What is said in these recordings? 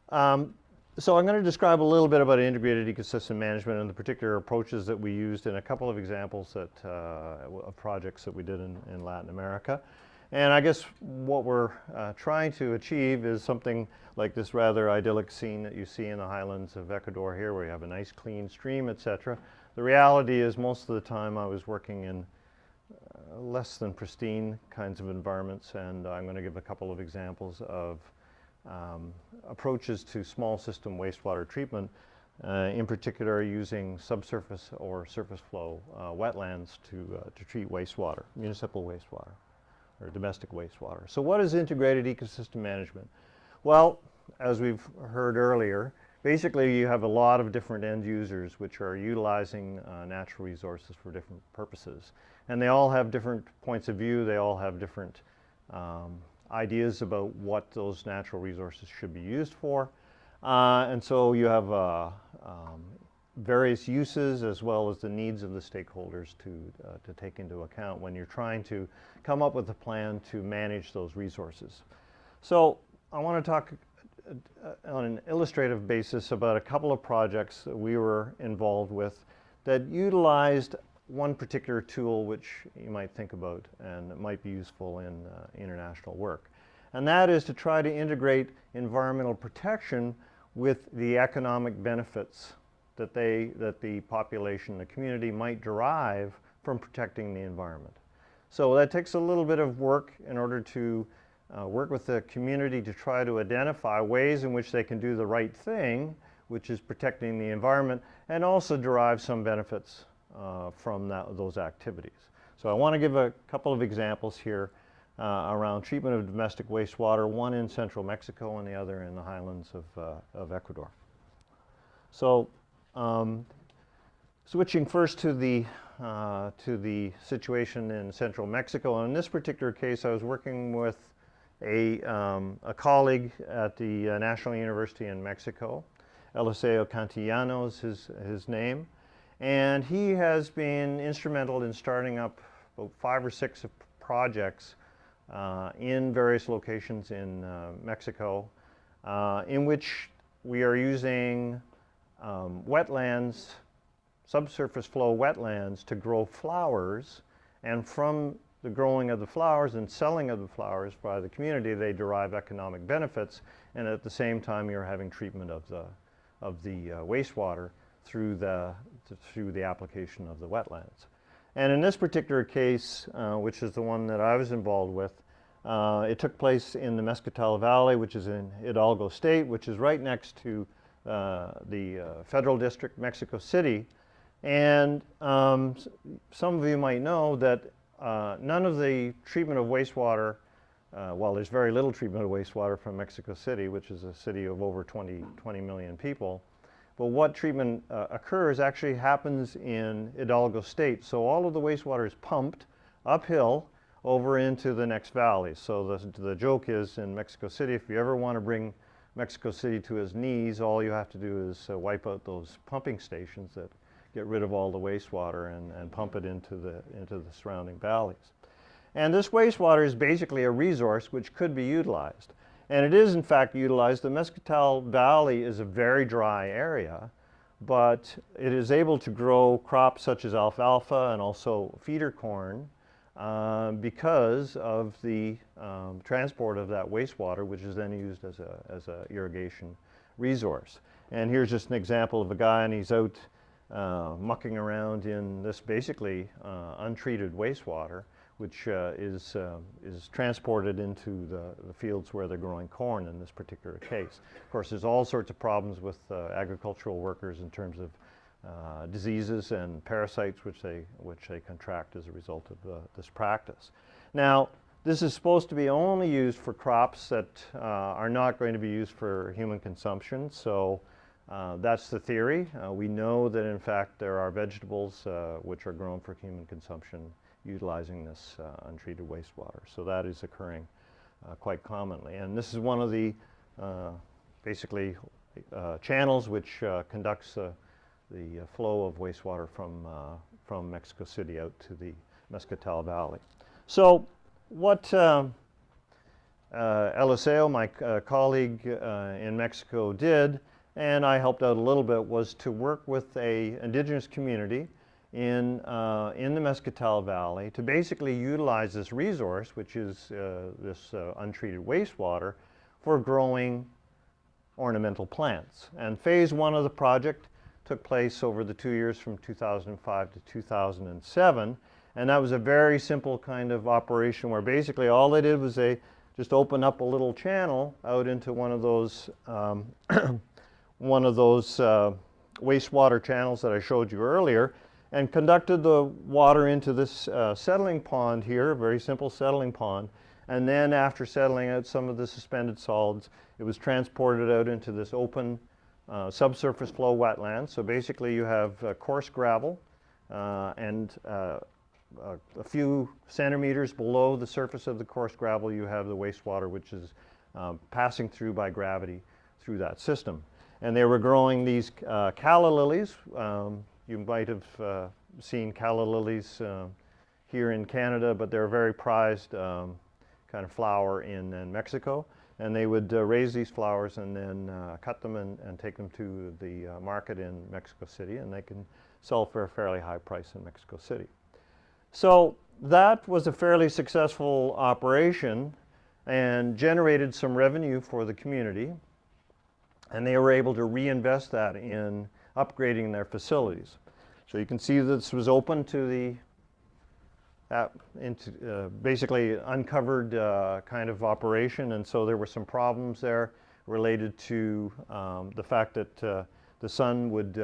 Um, so I'm going to describe a little bit about integrated ecosystem management and the particular approaches that we used in a couple of examples that, of projects that we did in Latin America. And I guess what we're trying to achieve is something like this rather idyllic scene that you see in the highlands of Ecuador here, where you have a nice clean stream, etc. The reality is most of the time I was working in less than pristine kinds of environments, and I'm going to give a couple of examples of approaches to small system wastewater treatment, in particular using subsurface or surface flow wetlands to treat wastewater, municipal wastewater or domestic wastewater. So what is integrated ecosystem management? Well, as we've heard earlier, basically you have a lot of different end users which are utilizing natural resources for different purposes. And they all have different points of view, they all have different ideas about what those natural resources should be used for. And so you have various uses as well as the needs of the stakeholders to take into account when you're trying to come up with a plan to manage those resources. So I want to talk on an illustrative basis about a couple of projects that we were involved with that utilized one particular tool which you might think about and it might be useful in international work. And that is to try to integrate environmental protection with the economic benefits that the population, the community might derive from protecting the environment. So that takes a little bit of work in order to work with the community to try to identify ways in which they can do the right thing, which is protecting the environment, and also derive some benefits from those activities. So I want to give a couple of examples here around treatment of domestic wastewater, one in central Mexico and the other in the highlands of Ecuador. So switching first to the situation in central Mexico. In this particular case, I was working with a colleague at the National University in Mexico. Eliseo Cantillano is his name. And he has been instrumental in starting up about 5 or 6 projects in various locations in Mexico in which we are using wetlands, subsurface flow wetlands to grow flowers, and from the growing of the flowers and selling of the flowers by the community, they derive economic benefits, and at the same time you're having treatment of the wastewater through the application of the wetlands. And in this particular case, which is the one that I was involved with, it took place in the Metcalfe Valley, which is in Hidalgo State, which is right next to the Federal District, Mexico City. And some of you might know that none of the treatment of wastewater, well, there's very little treatment of wastewater from Mexico City, which is a city of over 20 million people. But what treatment occurs actually happens in Hidalgo State. So all of the wastewater is pumped uphill over into the next valley. So the joke is in Mexico City, if you ever want to bring Mexico City to its knees, all you have to do is wipe out those pumping stations that get rid of all the wastewater and pump it into the surrounding valleys. And this wastewater is basically a resource which could be utilized. And it is in fact utilized. The Metcalfe Valley is a very dry area, but it is able to grow crops such as alfalfa and also feeder corn because of the transport of that wastewater, which is then used as a irrigation resource. And here's just an example of a guy, and he's out mucking around in this basically untreated wastewater, which is transported into the fields where they're growing corn in this particular case. Of course, there's all sorts of problems with agricultural workers in terms of diseases and parasites which they contract as a result of this practice. Now, this is supposed to be only used for crops that are not going to be used for human consumption. So that's the theory. We know that in fact there are vegetables which are grown for human consumption utilizing this untreated wastewater. So that is occurring quite commonly. And this is one of the basically channels which conducts the flow of wastewater from Mexico City out to the Metcalfe Valley. So what Eliseo, my colleague in Mexico, did, and I helped out a little bit, was to work with a indigenous community in the Mescatell Valley to basically utilize this resource, which is this untreated wastewater, for growing ornamental plants. And phase one of the project took place over the 2 years from 2005 to 2007. And that was a very simple kind of operation where basically all they did was they just opened up a little channel out into one of those wastewater channels that I showed you earlier, and conducted the water into this settling pond here, a very simple settling pond. And then after settling out some of the suspended solids, it was transported out into this open subsurface flow wetland. So basically you have coarse gravel and a few centimeters below the surface of the coarse gravel you have the wastewater, which is passing through by gravity through that system. And they were growing these calla lilies. You might have seen calla lilies here in Canada, but they're a very prized kind of flower in Mexico. And they would raise these flowers and then cut them and take them to the market in Mexico City, and they can sell for a fairly high price in Mexico City. So that was a fairly successful operation and generated some revenue for the community, and they were able to reinvest that in upgrading their facilities. So you can see this was open to the basically uncovered kind of operation, and so there were some problems there related to the fact that the sun would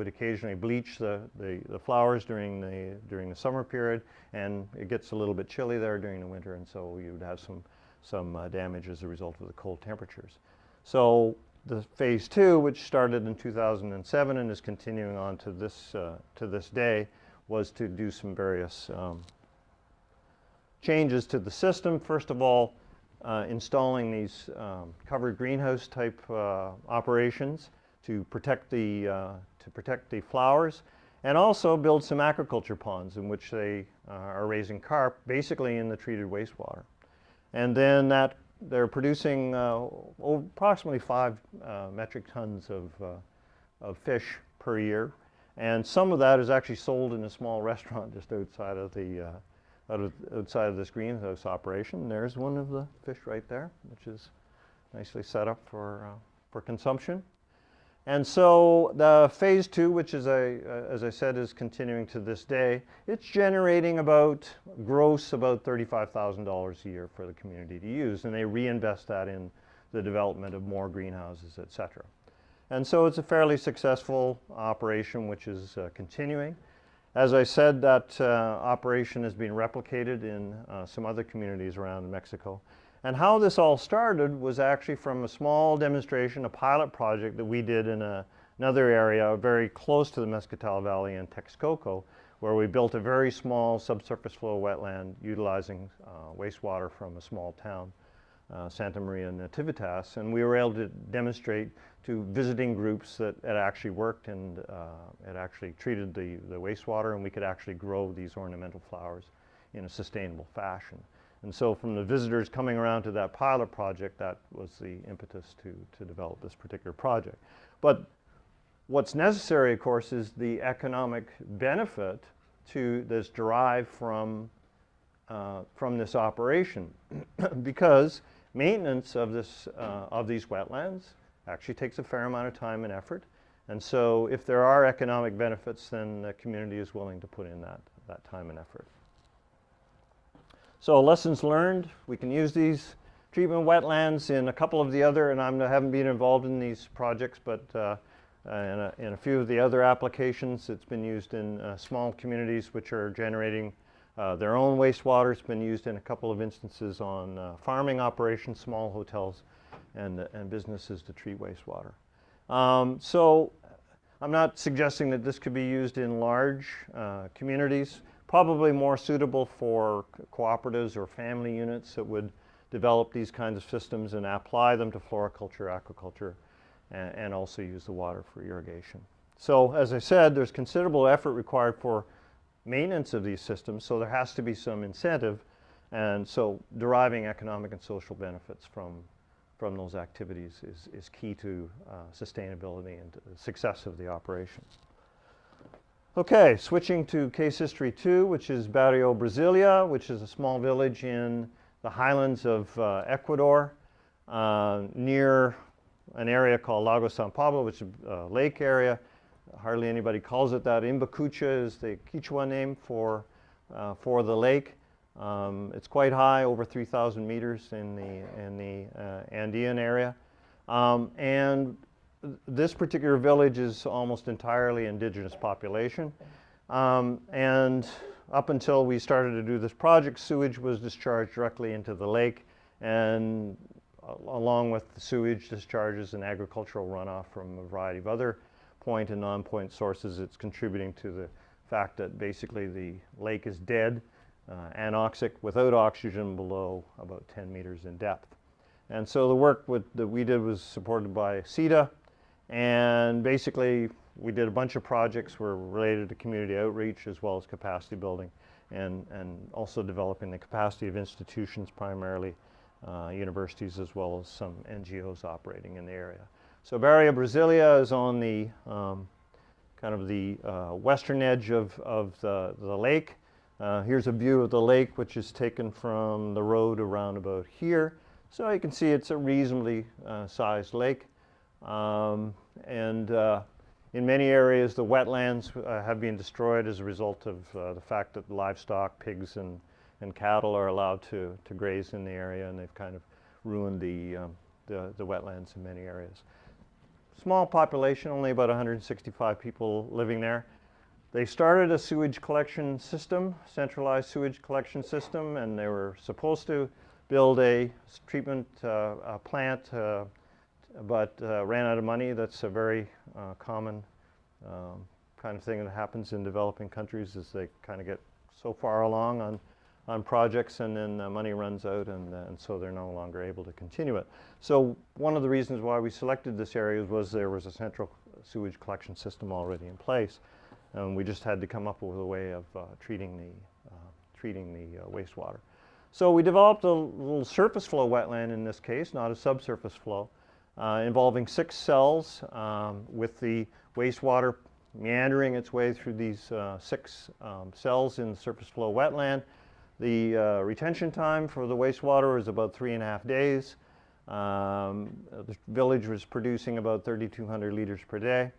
occasionally bleach the flowers during the summer period, and it gets a little bit chilly there during the winter, and so you would have some damage as a result of the cold temperatures. So the phase two, which started in 2007 and is continuing on to this day, was to do some various changes to the system. First of all, installing these covered greenhouse type operations to protect the flowers, and also build some aquaculture ponds in which they are raising carp, basically in the treated wastewater. And then they're producing approximately 5 metric tons of fish per year, and some of that is actually sold in a small restaurant just outside of this greenhouse operation. There's one of the fish right there, which is nicely set up for consumption. And so the phase two, which is as I said, is continuing to this day, it's generating gross about $35,000 a year for the community to use, and they reinvest that in the development of more greenhouses, etc. And so it's a fairly successful operation which is continuing. As I said, that operation has been replicated in some other communities around Mexico. And how this all started was actually from a small demonstration, a pilot project that we did in another area very close to the Mescatell Valley in Texcoco, where we built a very small subsurface flow wetland utilizing wastewater from a small town, Santa Maria Nativitas, and we were able to demonstrate to visiting groups that it actually worked, and it actually treated the wastewater, and we could actually grow these ornamental flowers in a sustainable fashion. And so from the visitors coming around to that pilot project, that was the impetus to develop this particular project. But what's necessary, of course, is the economic benefit that's derived from this operation, because maintenance of these wetlands actually takes a fair amount of time and effort. And so if there are economic benefits, then the community is willing to put in that time and effort. So lessons learned, we can use these treatment wetlands in a couple of the other, and I haven't been involved in these projects, but in a few of the other applications, it's been used in small communities which are generating their own wastewater. It's been used in a couple of instances on farming operations, small hotels, and businesses to treat wastewater. So I'm not suggesting that this could be used in large communities. Probably more suitable for cooperatives or family units that would develop these kinds of systems and apply them to floriculture, aquaculture, and also use the water for irrigation. So as I said, there's considerable effort required for maintenance of these systems, so there has to be some incentive And so deriving economic and social benefits from those activities is key to sustainability and the success of the operation. Okay, switching to case history 2, which is Barrio Brasilia, which is a small village in the highlands of Ecuador, near an area called Lago San Pablo, which is a lake area. Hardly anybody calls it that. Imbacucha is the Quechua name for the lake. It's quite high, over 3,000 meters in the Andean area. And this particular village is almost entirely indigenous population. And up until we started to do this project, sewage was discharged directly into the lake, and along with the sewage discharges and agricultural runoff from a variety of other point and non-point sources, it's contributing to the fact that basically the lake is dead, anoxic, without oxygen below about 10 meters in depth. And so the work that we did was supported by CETA, and basically we did a bunch of projects were related to community outreach as well as capacity building, and also developing the capacity of institutions, primarily universities, as well as some NGOs operating in the area. So Barrio Brasilia is on the kind of the western edge of the lake. Here's a view of the lake, which is taken from the road around about here. So you can see it's a reasonably sized lake. In many areas, the wetlands have been destroyed as a result of the fact that livestock, pigs and cattle are allowed to graze in the area, and they've kind of ruined the wetlands in many areas. Small population, only about 165 people living there. They started a sewage collection system, centralized sewage collection system, and they were supposed to build a treatment plant, but ran out of money. That's a very common kind of thing that happens in developing countries, is they kind of get so far along on projects, and then money runs out, and so they're no longer able to continue it. So one of the reasons why we selected this area was there was a central sewage collection system already in place, and we just had to come up with a way of treating the wastewater. So we developed a little surface flow wetland in this case, not a subsurface flow, involving 6 cells, with the wastewater meandering its way through these 6 cells in the surface flow wetland. The retention time for the wastewater is about 3.5 days. The village was producing about 3,200 liters per day.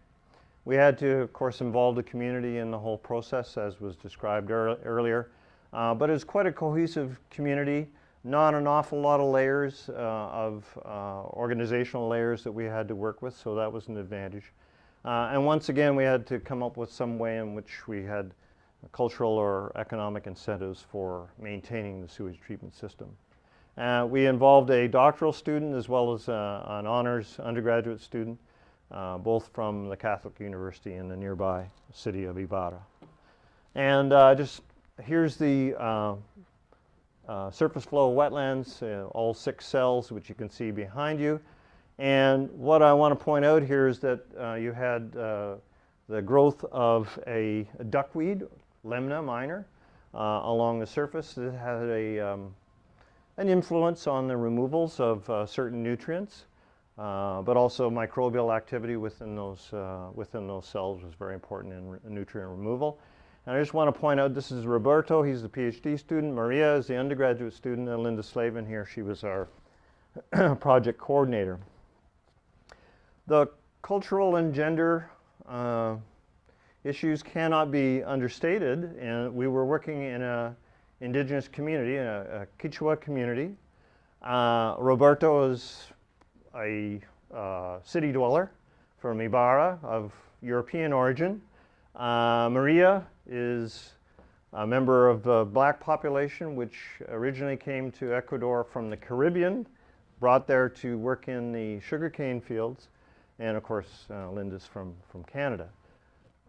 We had to, of course, involve the community in the whole process, as was described earlier. But it was quite a cohesive community, not an awful lot of layers of organizational layers that we had to work with, so that was an advantage. And once again, we had to come up with some way in which we had cultural or economic incentives for maintaining the sewage treatment system. We involved a doctoral student as well as an honors undergraduate student, both from the Catholic University in the nearby city of Ibarra. And here's the surface flow wetlands, all 6 cells, which you can see behind you. And what I want to point out here is that you had the growth of a duckweed, Lemna minor, along the surface. That had an influence on the removals of certain nutrients, but also microbial activity within those cells was very important in nutrient removal. And I just want to point out, this is Roberto. He's the PhD student. Maria is the undergraduate student, and Linda Slavin here, she was our project coordinator. The cultural and gender issues cannot be understated, and we were working in an indigenous community, a Quechua community. Roberto is a city dweller from Ibarra of European origin. Maria is a member of the black population, which originally came to Ecuador from the Caribbean, brought there to work in the sugarcane fields, and of course Linda's from Canada.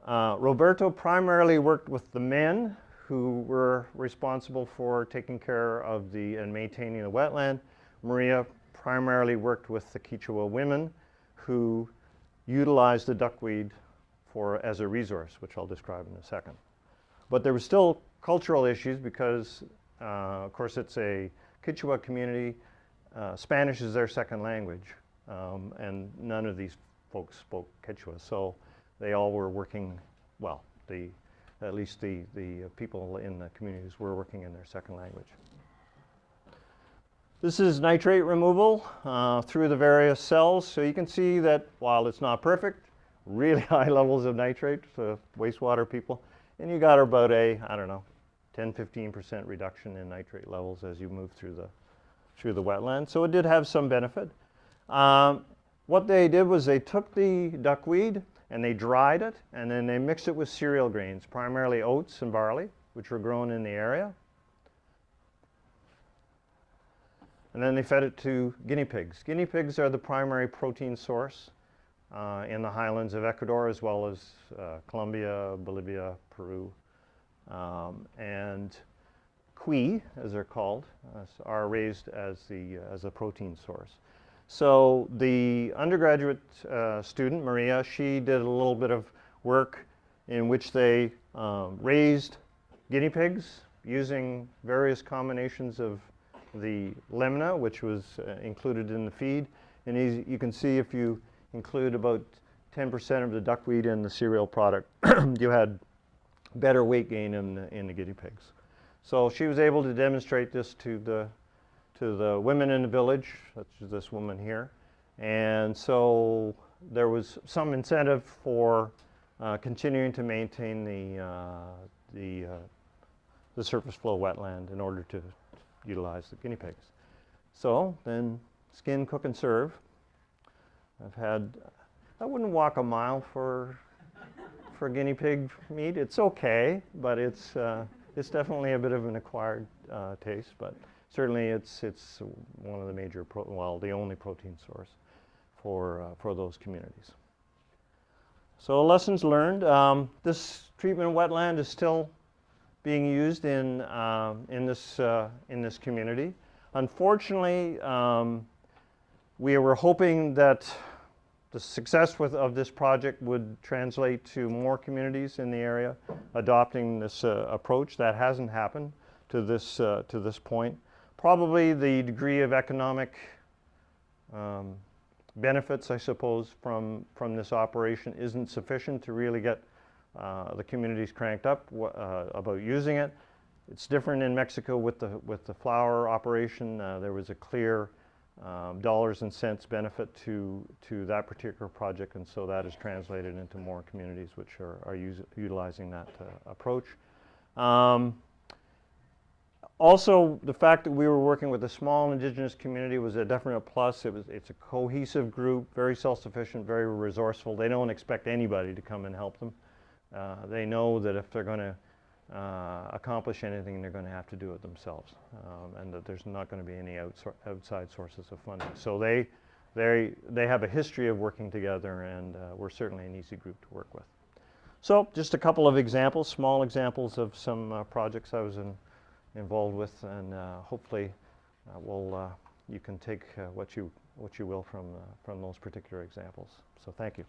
Roberto primarily worked with the men who were responsible for taking care of and maintaining the wetland. Maria primarily worked with the Quechua women who utilized the duckweed as a resource, which I'll describe in a second. But there were still cultural issues because Of course, it's a Quechua community. Spanish is their second language, and none of these folks spoke Quechua, so they all were working, well, at least the people in the communities were working in their second language. This is nitrate removal through the various cells. So you can see that while it's not perfect, really high levels of nitrate, so wastewater people, and you got about a, I don't know, 10–15% reduction in nitrate levels as you move through the wetland. So it did have some benefit. What they did was they took the duckweed and they dried it, and then they mixed it with cereal grains, primarily oats and barley, which were grown in the area. And then they fed it to guinea pigs. Guinea pigs are the primary protein source in the highlands of Ecuador, as well as Colombia, Bolivia, Peru. And cuy, as they're called, are raised as a protein source. So the undergraduate student, Maria, she did a little bit of work in which they raised guinea pigs using various combinations of the lemna, which was included in the feed. And you can see if you include about 10% of the duckweed in the cereal product, you had better weight gain in the guinea pigs. So she was able to demonstrate this to the women in the village, such as this woman here. And so there was some incentive for continuing to maintain the surface flow wetland in order to utilize the guinea pigs. So then skin, cook, and serve. I wouldn't walk a mile for guinea pig meat. It's okay, but it's definitely a bit of an acquired taste, but certainly it's one of the major, the only protein source for those communities. So lessons learned. This treatment wetland is still being used in this community. Unfortunately, we were hoping that the success of this project would translate to more communities in the area adopting this approach. That hasn't happened to this point. Probably the degree of economic benefits, I suppose, from this operation isn't sufficient to really get the communities cranked up about using it. It's different in Mexico with the flour operation. There was a clear dollars and cents benefit to that particular project, and so that is translated into more communities which are utilizing that approach. Also, the fact that we were working with a small indigenous community was a definite plus. It's a cohesive group, very self-sufficient, very resourceful. They don't expect anybody to come and help them. They know that if they're going to accomplish anything, they're going to have to do it themselves, and that there's not going to be any outside sources of funding. So they have a history of working together, and we're certainly an easy group to work with. So just a couple of examples, small examples of some projects I was involved with, and hopefully you can take what you will from those particular examples. So thank you.